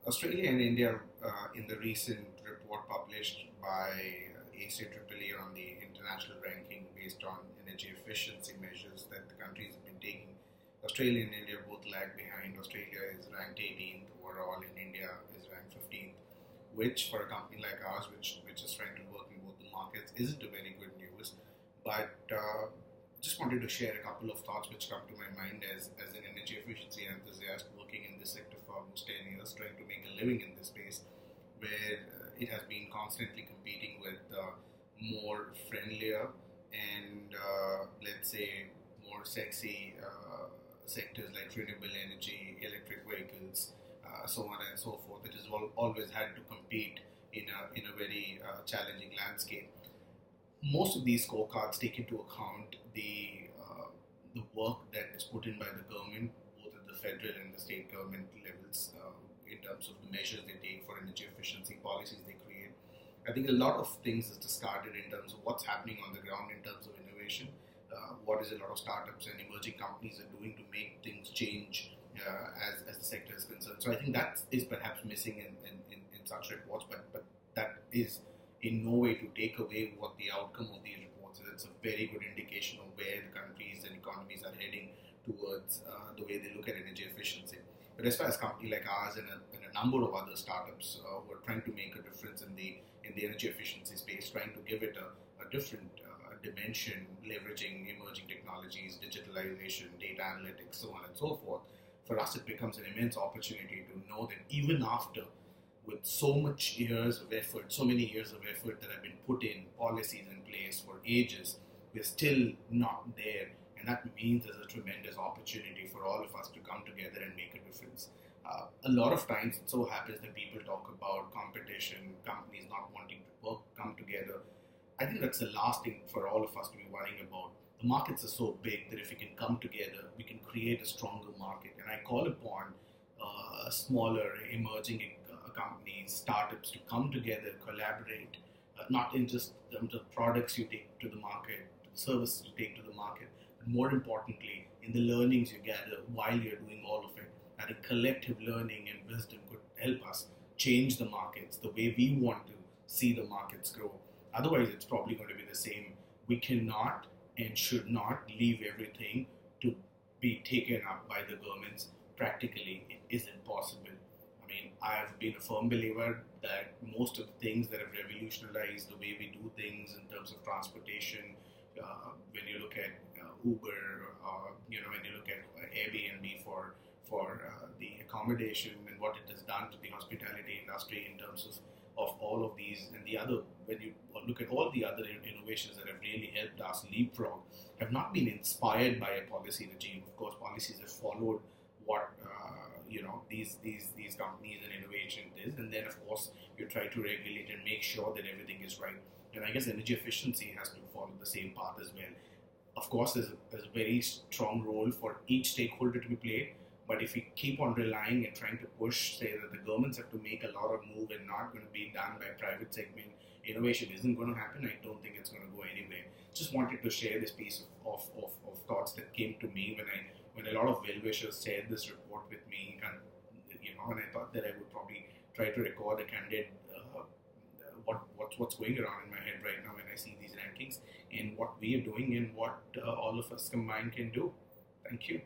Australia and India, in the recent report published by ACEEE on the international ranking based on energy efficiency measures that the countries have been taking, Australia and India both lag behind. Australia is ranked 18th overall, and India is ranked 15th, which for a company like ours, which is trying to work in both the markets, isn't a very good news. But just wanted to share a couple of thoughts which come to my mind as an energy efficiency enthusiast working in this sector for almost 10 years, trying to make a living in this space where it has been constantly competing with more friendlier and let's say more sexy sectors like renewable energy, electric vehicles, so on and so forth. It has always had to compete in a very challenging landscape. Most of these scorecards take into account the work that is put in by the government, both at the federal and the state government levels, in terms of the measures they take for energy efficiency policies they create. I think a lot of things is discarded in terms of what's happening on the ground in terms of innovation. What is a lot of startups and emerging companies are doing to make things change as the sector is concerned. So I think that is perhaps missing in such reports, but that is in no way to take away what the outcome of these reports is. It's a very good indication of where the countries and economies are heading towards the way they look at energy efficiency. But as far as a company like ours and a number of other startups who are trying to make a difference in the energy efficiency space, trying to give it a different dimension, leveraging emerging technologies, digitalization, data analytics, so on and so forth, for us it becomes an immense opportunity to know that even after, with so much years of effort, so many years of effort that have been put in, policies in place for ages, we're still not there. And that means there's a tremendous opportunity for all of us to come together and make a difference. A lot of times it so happens that people talk about competition, companies not wanting to come together. I think that's the last thing for all of us to be worrying about. The markets are so big that if we can come together, we can create a stronger market. And I call upon smaller, emerging companies, startups to come together, collaborate, not in just terms of products you take to the market, the services you take to the market, but more importantly, in the learnings you gather while you're doing all of it. I think collective learning and wisdom could help us change the markets the way we want to see the markets grow. Otherwise, it's probably going to be the same. We cannot and should not leave everything to be taken up by the governments. Practically, it isn't possible. I have been a firm believer that most of the things that have revolutionized the way we do things in terms of transportation, when you look at Uber, when you look at Airbnb for the accommodation and what it has done to the hospitality industry in terms of all of these, and the other, when you look at all the other innovations that have really helped us leapfrog, have not been inspired by a policy regime. Of course, policies have followed what these companies and innovation is, and then of course you try to regulate and make sure that everything is right. And I guess energy efficiency has to follow the same path as well. Of course, there's a very strong role for each stakeholder to be played, but if we keep on relying and trying to push, say that the governments have to make a lot of move and not going to be done by private segment, innovation isn't going to happen. I don't think it's going to go anywhere. Just wanted to share this piece of thoughts that came to me when a lot of well-wishers shared this report with me, and I thought that I would probably try to record a candid what's going around in my head right now when I see these rankings and what we are doing and what all of us combined can do. Thank you.